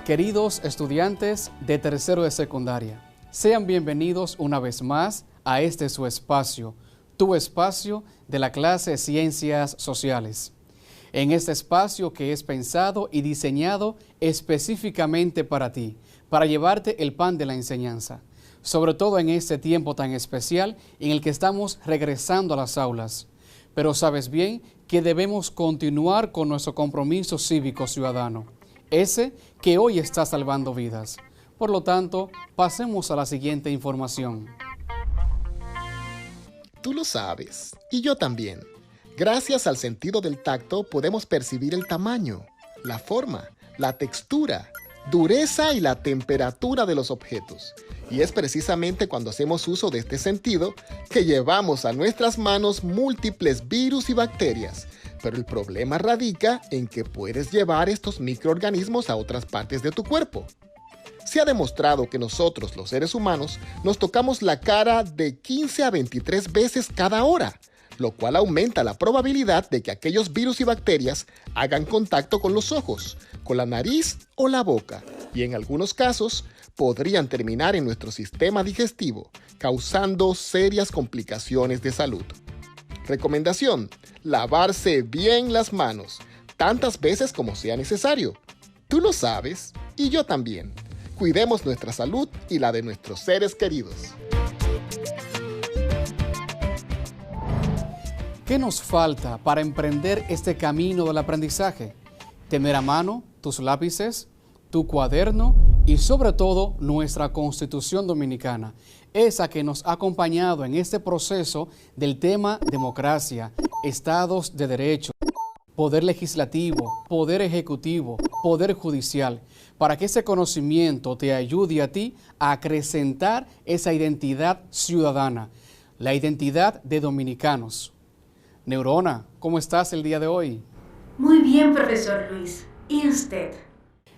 Queridos estudiantes de tercero de secundaria, sean bienvenidos una vez más a este su espacio, tu espacio de la clase de Ciencias Sociales. En este espacio que es pensado y diseñado específicamente para ti, para llevarte el pan de la enseñanza, sobre todo en este tiempo tan especial en el que estamos regresando a las aulas. Pero sabes bien que debemos continuar con nuestro compromiso cívico ciudadano, ese que hoy está salvando vidas. Por lo tanto, pasemos a la siguiente información. Tú lo sabes, y yo también. Gracias al sentido del tacto podemos percibir el tamaño, la forma, la textura, dureza y la temperatura de los objetos. Y es precisamente cuando hacemos uso de este sentido que llevamos a nuestras manos múltiples virus y bacterias. Pero el problema radica en que puedes llevar estos microorganismos a otras partes de tu cuerpo. Se ha demostrado que nosotros, los seres humanos, nos tocamos la cara de 15 a 23 veces cada hora, lo cual aumenta la probabilidad de que aquellos virus y bacterias hagan contacto con los ojos, con la nariz o la boca, y en algunos casos podrían terminar en nuestro sistema digestivo, causando serias complicaciones de salud. Recomendación: lavarse bien las manos, tantas veces como sea necesario. Tú lo sabes, y yo también. Cuidemos nuestra salud y la de nuestros seres queridos. ¿Qué nos falta para emprender este camino del aprendizaje? Tener a mano tus lápices, tu cuaderno y sobre todo nuestra Constitución Dominicana, esa que nos ha acompañado en este proceso del tema democracia, estados de derecho, poder legislativo, poder ejecutivo, poder judicial, para que ese conocimiento te ayude a ti a acrecentar esa identidad ciudadana, la identidad de dominicanos. Neurona, ¿cómo estás el día de hoy? Muy bien, profesor Luis. ¿Y usted?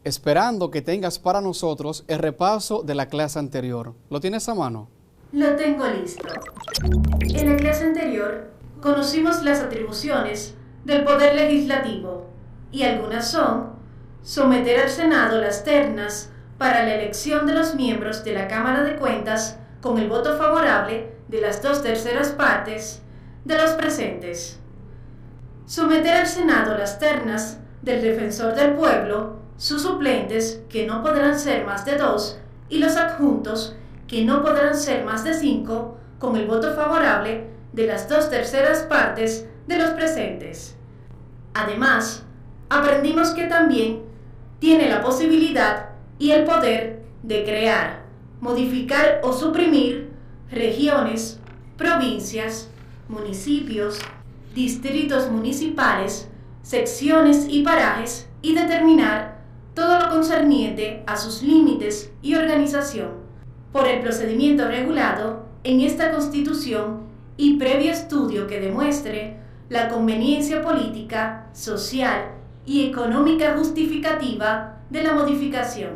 Esperando que tengas para nosotros el repaso de la clase anterior. ¿Lo tienes a mano? Lo tengo listo. En la clase anterior conocimos las atribuciones del Poder Legislativo y algunas son: someter al Senado las ternas para la elección de los miembros de la Cámara de Cuentas con el voto favorable de las 2/3 partes de los presentes. Someter al Senado las ternas del Defensor del Pueblo, sus suplentes, que no podrán ser más de 2, y los adjuntos, que no podrán ser más de 5, con el voto favorable de las 2/3 partes de los presentes. Además, aprendimos que también tiene la posibilidad y el poder de crear, modificar o suprimir regiones, provincias, municipios, distritos municipales, secciones y parajes, y determinar todo lo concerniente a sus límites y organización, por el procedimiento regulado en esta Constitución y previo estudio que demuestre la conveniencia política, social y económica justificativa de la modificación.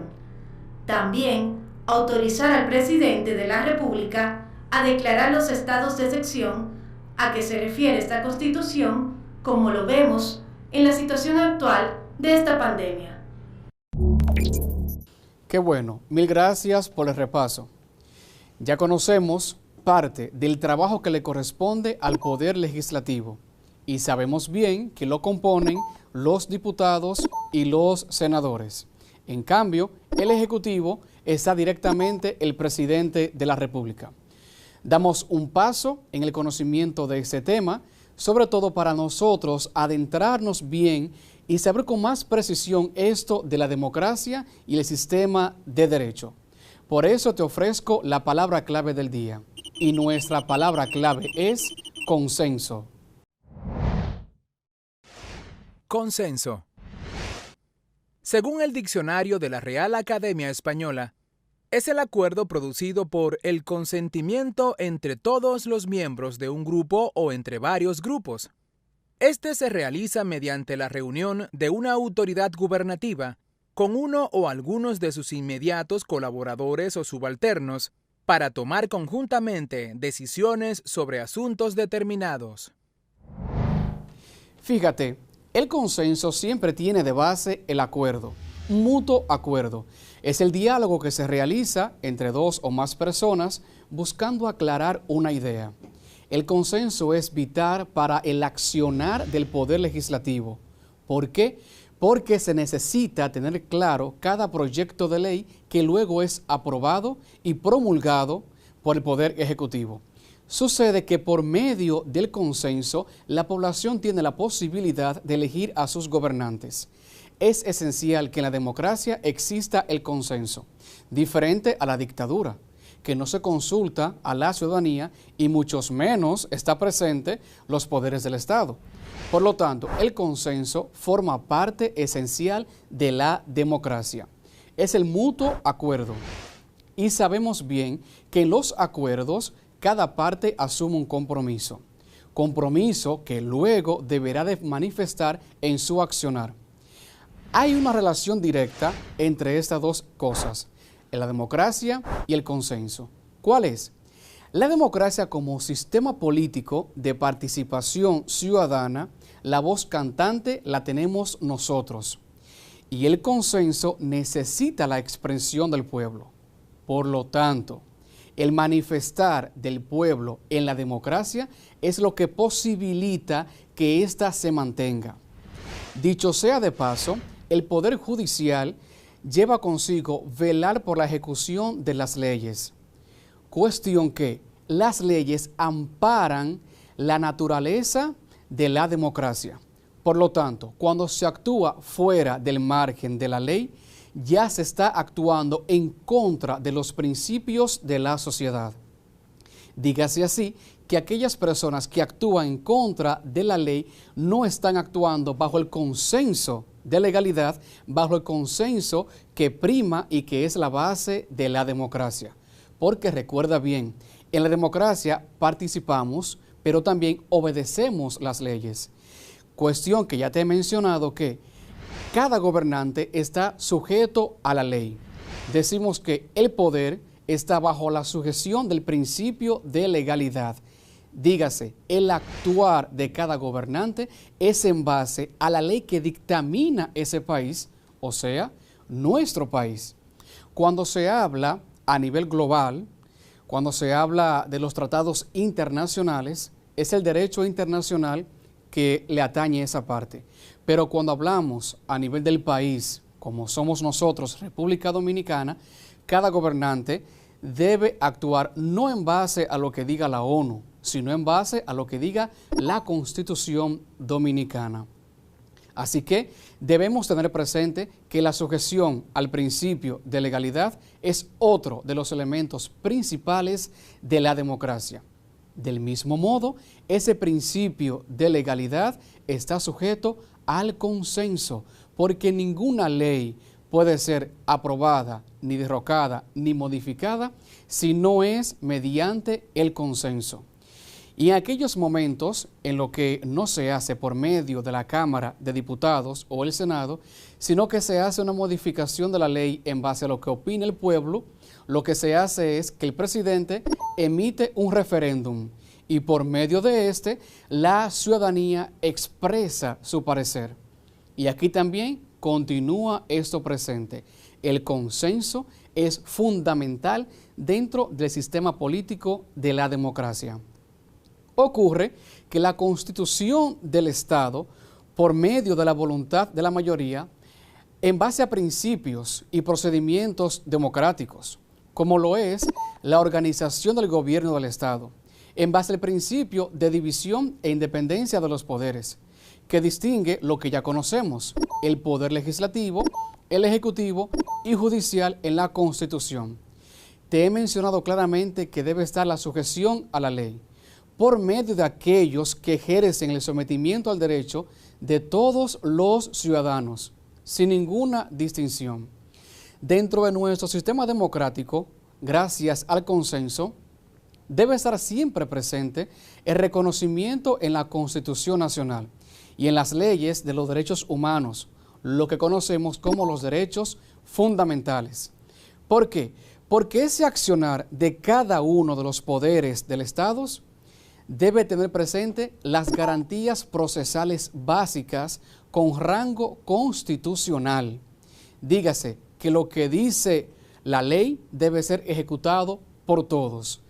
También autorizar al presidente de la República a declarar los estados de excepción a que se refiere esta Constitución, como lo vemos en la situación actual de esta pandemia. Qué bueno, mil gracias por el repaso. Ya conocemos parte del trabajo que le corresponde al Poder Legislativo y sabemos bien que lo componen los diputados y los senadores. En cambio, el Ejecutivo está directamente el presidente de la República. Damos un paso en el conocimiento de ese tema, sobre todo para nosotros adentrarnos bien y saber con más precisión esto de la democracia y el sistema de derecho. Por eso te ofrezco la palabra clave del día, y nuestra palabra clave es consenso. Consenso. Según el diccionario de la Real Academia Española, es el acuerdo producido por el consentimiento entre todos los miembros de un grupo o entre varios grupos. Este se realiza mediante la reunión de una autoridad gubernativa con uno o algunos de sus inmediatos colaboradores o subalternos para tomar conjuntamente decisiones sobre asuntos determinados. Fíjate, el consenso siempre tiene de base el acuerdo, Mutuo acuerdo es el diálogo que se realiza entre dos o más personas buscando aclarar una idea. El consenso es vital para el accionar del poder legislativo. ¿Por qué? Porque se necesita tener claro cada proyecto de ley que luego es aprobado y promulgado por el Poder Ejecutivo. Sucede que por medio del consenso, la población tiene la posibilidad de elegir a sus gobernantes. Es esencial que en la democracia exista el consenso, diferente a la dictadura, que no se consulta a la ciudadanía y muchos menos está presente los poderes del Estado. Por lo tanto, el consenso forma parte esencial de la democracia. Es el mutuo acuerdo. Y sabemos bien que en los acuerdos cada parte asume un compromiso. Compromiso que luego deberá de manifestar en su accionar. Hay una relación directa entre estas dos cosas, la democracia y el consenso. ¿Cuál es? La democracia como sistema político de participación ciudadana, la voz cantante la tenemos nosotros. Y el consenso necesita la expresión del pueblo. Por lo tanto, el manifestar del pueblo en la democracia es lo que posibilita que ésta se mantenga. Dicho sea de paso, el Poder Judicial lleva consigo velar por la ejecución de las leyes. Cuestión que las leyes amparan la naturaleza de la democracia. Por lo tanto, cuando se actúa fuera del margen de la ley, ya se está actuando en contra de los principios de la sociedad. Dígase así que aquellas personas que actúan en contra de la ley no están actuando bajo el consenso de legalidad, bajo el consenso que prima y que es la base de la democracia. Porque recuerda bien, en la democracia participamos, pero también obedecemos las leyes. Cuestión que ya te he mencionado que cada gobernante está sujeto a la ley. Decimos que el poder está bajo la sujeción del principio de legalidad. Dígase, el actuar de cada gobernante es en base a la ley que dictamina ese país, o sea, nuestro país. Cuando se habla a nivel global, cuando se habla de los tratados internacionales, es el derecho internacional que le atañe esa parte. Pero cuando hablamos a nivel del país, como somos nosotros, República Dominicana, cada gobernante debe actuar no en base a lo que diga la ONU, sino en base a lo que diga la Constitución Dominicana. Así que debemos tener presente que la sujeción al principio de legalidad es otro de los elementos principales de la democracia. Del mismo modo, ese principio de legalidad está sujeto al consenso, porque ninguna ley puede ser aprobada, ni derrocada, ni modificada si no es mediante el consenso. Y en aquellos momentos en lo que no se hace por medio de la Cámara de Diputados o el Senado, sino que se hace una modificación de la ley en base a lo que opina el pueblo, lo que se hace es que el presidente emite un referéndum y por medio de este la ciudadanía expresa su parecer. Y aquí también continúa esto presente. El consenso es fundamental dentro del sistema político de la democracia. Ocurre que la Constitución del Estado, por medio de la voluntad de la mayoría, en base a principios y procedimientos democráticos, como lo es la organización del gobierno del Estado, en base al principio de división e independencia de los poderes, que distingue lo que ya conocemos, el poder legislativo, el ejecutivo y judicial en la Constitución. Te he mencionado claramente que debe estar la sujeción a la ley, por medio de aquellos que ejercen el sometimiento al derecho de todos los ciudadanos, sin ninguna distinción. Dentro de nuestro sistema democrático, gracias al consenso, debe estar siempre presente el reconocimiento en la Constitución Nacional y en las leyes de los derechos humanos, lo que conocemos como los derechos fundamentales. ¿Por qué? Porque ese accionar de cada uno de los poderes del Estado debe tener presente las garantías procesales básicas con rango constitucional. Dígase que lo que dice la ley debe ser ejecutado por todos.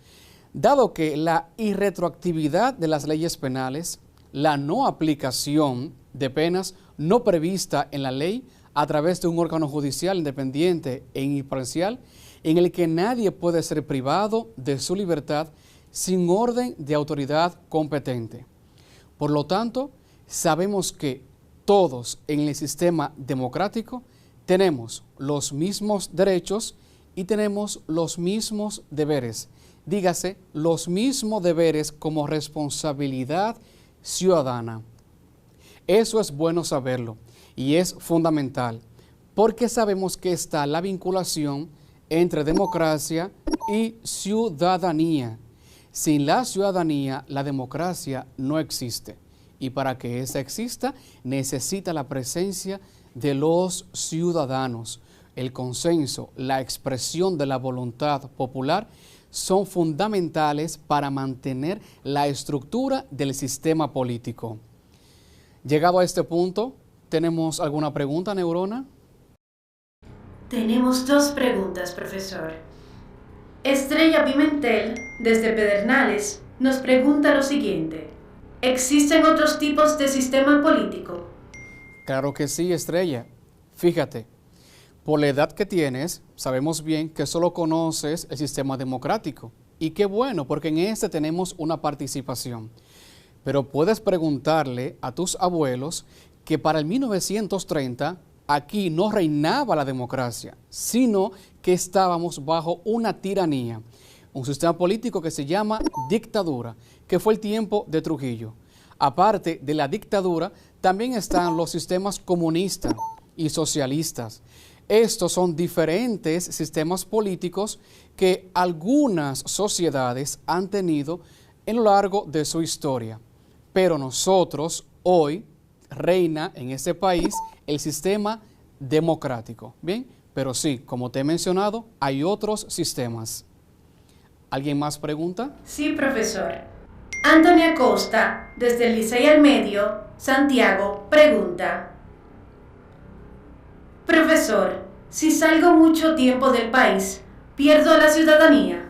Dado que la irretroactividad de las leyes penales, la no aplicación de penas no prevista en la ley a través de un órgano judicial independiente e imparcial, en el que nadie puede ser privado de su libertad sin orden de autoridad competente. Por lo tanto, sabemos que todos en el sistema democrático tenemos los mismos derechos y tenemos los mismos deberes. Dígase, los mismos deberes como responsabilidad ciudadana. Eso es bueno saberlo y es fundamental porque sabemos que está la vinculación entre democracia y ciudadanía. Sin la ciudadanía, la democracia no existe. Y para que esa exista, necesita la presencia de los ciudadanos. El consenso, la expresión de la voluntad popular son fundamentales para mantener la estructura del sistema político. Llegado a este punto, ¿tenemos alguna pregunta, Neurona? Tenemos 2 preguntas, profesor. Estrella Pimentel, desde Pedernales, nos pregunta lo siguiente. ¿Existen otros tipos de sistema político? Claro que sí, Estrella. Fíjate, por la edad que tienes, sabemos bien que solo conoces el sistema democrático. Y qué bueno, porque en este tenemos una participación. Pero puedes preguntarle a tus abuelos que para el 1930 aquí no reinaba la democracia, sino que estábamos bajo una tiranía, un sistema político que se llama dictadura, que fue el tiempo de Trujillo. Aparte de la dictadura, también están los sistemas comunistas y socialistas. Estos son diferentes sistemas políticos que algunas sociedades han tenido en lo largo de su historia. Pero nosotros hoy reina en este país el sistema democrático. Bien, pero sí, como te he mencionado, hay otros sistemas. ¿Alguien más pregunta? Sí, profesor. Antonia Costa, desde el Licey al Medio, Santiago, pregunta. Profesor, si salgo mucho tiempo del país, ¿pierdo la ciudadanía?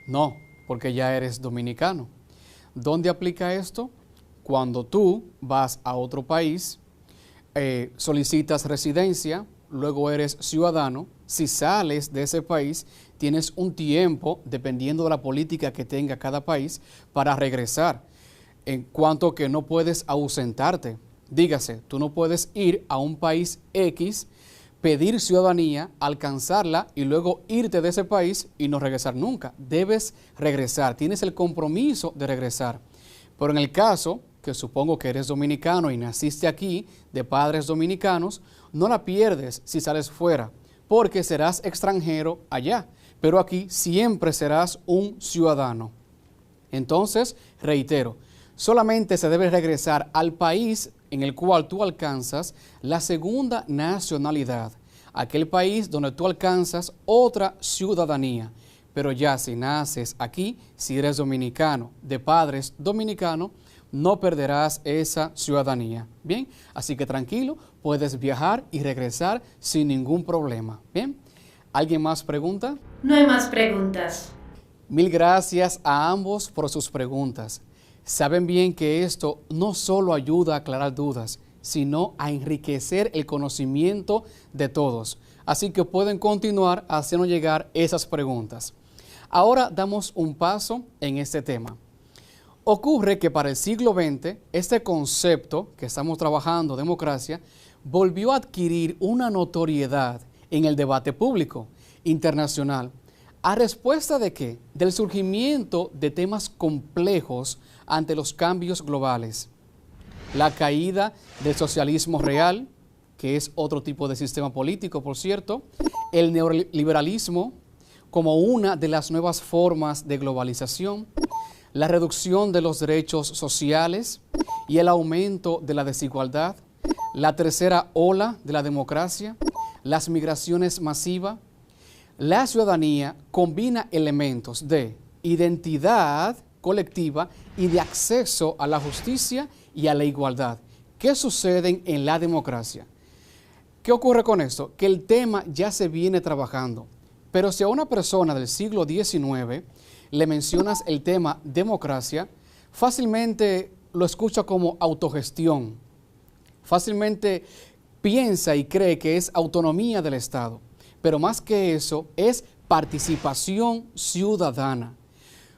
No, porque ya eres dominicano. ¿Dónde aplica esto? Cuando tú vas a otro país, solicitas residencia, luego eres ciudadano. Si sales de ese país, tienes un tiempo, dependiendo de la política que tenga cada país, para regresar. En cuanto que no puedes ausentarte. Dígase, tú no puedes ir a un país X, pedir ciudadanía, alcanzarla y luego irte de ese país y no regresar nunca. Debes regresar, tienes el compromiso de regresar. Pero en el caso que supongo que eres dominicano y naciste aquí de padres dominicanos, no la pierdes si sales fuera, porque serás extranjero allá, pero aquí siempre serás un ciudadano. Entonces, reitero, solamente se debe regresar al país en el cual tú alcanzas la segunda nacionalidad, aquel país donde tú alcanzas otra ciudadanía. Pero ya si naces aquí, si eres dominicano, de padres dominicanos, no perderás esa ciudadanía. Bien, así que tranquilo, puedes viajar y regresar sin ningún problema. Bien, ¿alguien más pregunta? No hay más preguntas. Mil gracias a ambos por sus preguntas. Saben bien que esto no solo ayuda a aclarar dudas, sino a enriquecer el conocimiento de todos. Así que pueden continuar haciendo llegar esas preguntas. Ahora damos un paso en este tema. Ocurre que para el siglo XX, este concepto que estamos trabajando, democracia, volvió a adquirir una notoriedad en el debate público internacional. ¿A respuesta de qué? Del surgimiento de temas complejos ante los cambios globales. La caída del socialismo real, que es otro tipo de sistema político, por cierto, el neoliberalismo como una de las nuevas formas de globalización, la reducción de los derechos sociales y el aumento de la desigualdad, la tercera ola de la democracia, las migraciones masivas. La ciudadanía combina elementos de identidad colectiva y de acceso a la justicia y a la igualdad. ¿Qué suceden en la democracia? ¿Qué ocurre con esto? Que el tema ya se viene trabajando, pero si a una persona del siglo XIX le mencionas el tema democracia, fácilmente lo escucha como autogestión, fácilmente piensa y cree que es autonomía del Estado, pero más que eso es participación ciudadana.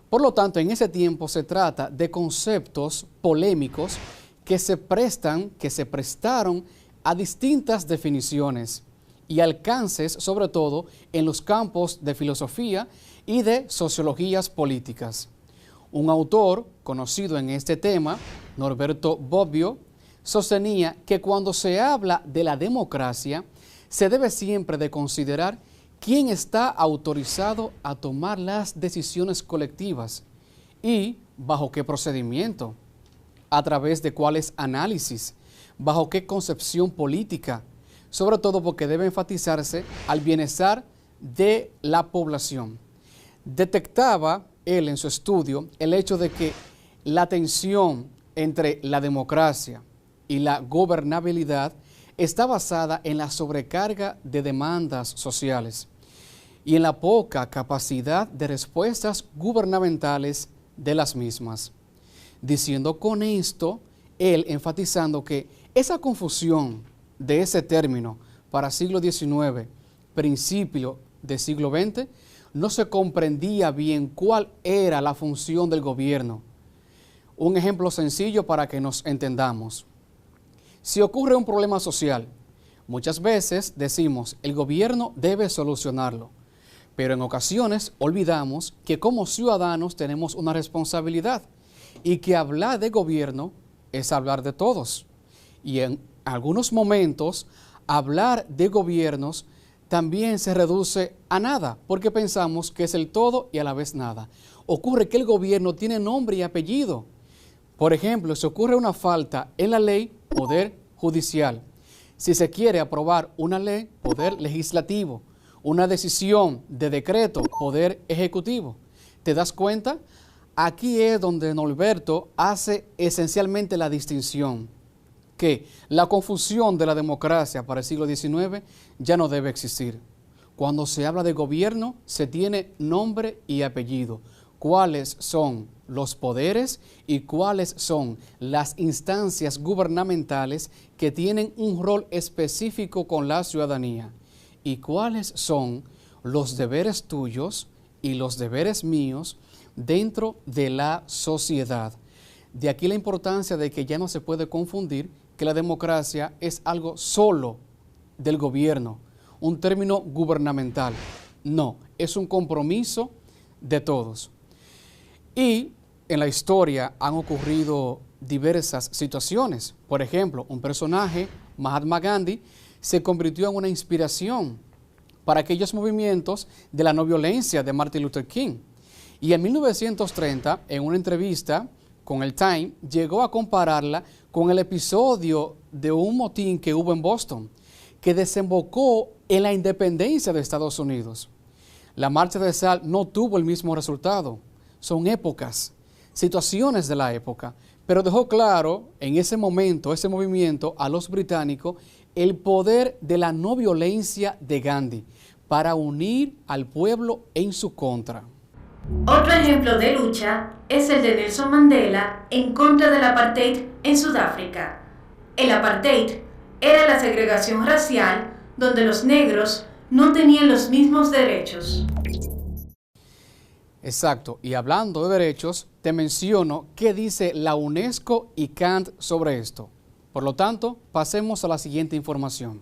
Por lo tanto, en ese tiempo se trata de conceptos polémicos que se prestaron a distintas definiciones y alcances, sobre todo en los campos de filosofía y de sociologías políticas. Un autor conocido en este tema, Norberto Bobbio, sostenía que cuando se habla de la democracia, se debe siempre de considerar quién está autorizado a tomar las decisiones colectivas y bajo qué procedimiento, a través de cuáles análisis, bajo qué concepción política, sobre todo porque debe enfatizarse al bienestar de la población. Detectaba él en su estudio el hecho de que la tensión entre la democracia y la gobernabilidad está basada en la sobrecarga de demandas sociales y en la poca capacidad de respuestas gubernamentales de las mismas. Diciendo con esto, él enfatizando que esa confusión de ese término para siglo XIX, principio del siglo XX, no se comprendía bien cuál era la función del gobierno. Un ejemplo sencillo para que nos entendamos. Si ocurre un problema social, muchas veces decimos el gobierno debe solucionarlo, pero en ocasiones olvidamos que como ciudadanos tenemos una responsabilidad y que hablar de gobierno es hablar de todos. Y en algunos momentos hablar de gobiernos también se reduce a nada, porque pensamos que es el todo y a la vez nada. Ocurre que el gobierno tiene nombre y apellido. Por ejemplo, si ocurre una falta en la ley, poder judicial. Si se quiere aprobar una ley, poder legislativo. Una decisión de decreto, poder ejecutivo. ¿Te das cuenta? Aquí es donde Norberto hace esencialmente la distinción, que la confusión de la democracia para el siglo XIX ya no debe existir. Cuando se habla de gobierno, se tiene nombre y apellido. ¿Cuáles son los poderes y cuáles son las instancias gubernamentales que tienen un rol específico con la ciudadanía? ¿Y cuáles son los deberes tuyos y los deberes míos dentro de la sociedad? De aquí la importancia de que ya no se puede confundir que la democracia es algo solo del gobierno, un término gubernamental. No, es un compromiso de todos. Y en la historia han ocurrido diversas situaciones. Por ejemplo, un personaje, Mahatma Gandhi, se convirtió en una inspiración para aquellos movimientos de la no violencia de Martin Luther King. Y en 1930, en una entrevista con el Time, llegó a compararla con el episodio de un motín que hubo en Boston, que desembocó en la independencia de Estados Unidos. La marcha de sal no tuvo el mismo resultado. Son épocas, situaciones de la época, pero dejó claro en ese momento, ese movimiento, a los británicos, el poder de la no violencia de Gandhi para unir al pueblo en su contra. Otro ejemplo de lucha es el de Nelson Mandela en contra del apartheid en Sudáfrica. El apartheid era la segregación racial donde los negros no tenían los mismos derechos. Exacto, y hablando de derechos, te menciono qué dice la UNESCO y Kant sobre esto. Por lo tanto, pasemos a la siguiente información.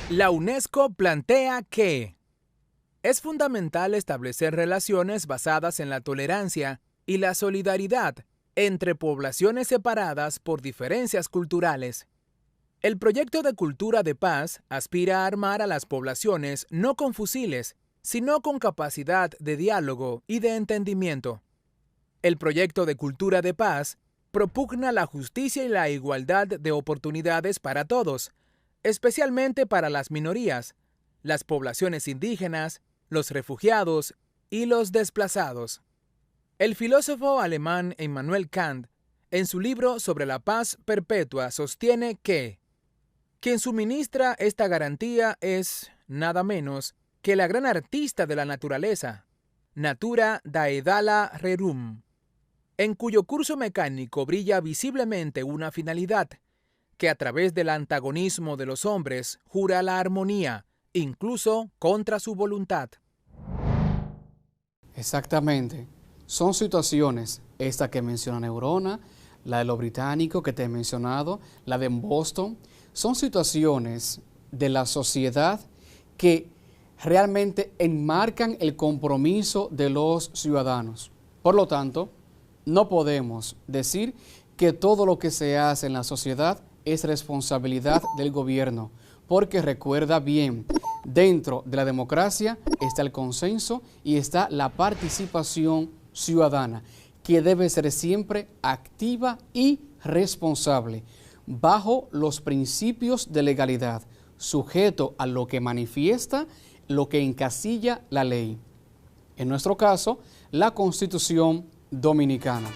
La UNESCO plantea que es fundamental establecer relaciones basadas en la tolerancia y la solidaridad entre poblaciones separadas por diferencias culturales. El proyecto de cultura de paz aspira a armar a las poblaciones no con fusiles, sino con capacidad de diálogo y de entendimiento. El proyecto de cultura de paz propugna la justicia y la igualdad de oportunidades para todos, especialmente para las minorías, las poblaciones indígenas, los refugiados y los desplazados. El filósofo alemán Immanuel Kant, en su libro sobre la paz perpetua, sostiene que Quien suministra esta garantía es nada menos que la gran artista de la naturaleza, Natura Daedala Rerum, en cuyo curso mecánico brilla visiblemente una finalidad, que a través del antagonismo de los hombres jura la armonía, incluso contra su voluntad. Exactamente. Son situaciones, esta que menciona Neurona, la de lo británico que te he mencionado, la de Boston, son situaciones de la sociedad que realmente enmarcan el compromiso de los ciudadanos. Por lo tanto, no podemos decir que todo lo que se hace en la sociedad es responsabilidad del gobierno, porque recuerda bien, dentro de la democracia está el consenso y está la participación ciudadana, que debe ser siempre activa y responsable, bajo los principios de legalidad, sujeto a lo que manifiesta, lo que encasilla la ley. En nuestro caso, la Constitución Dominicana.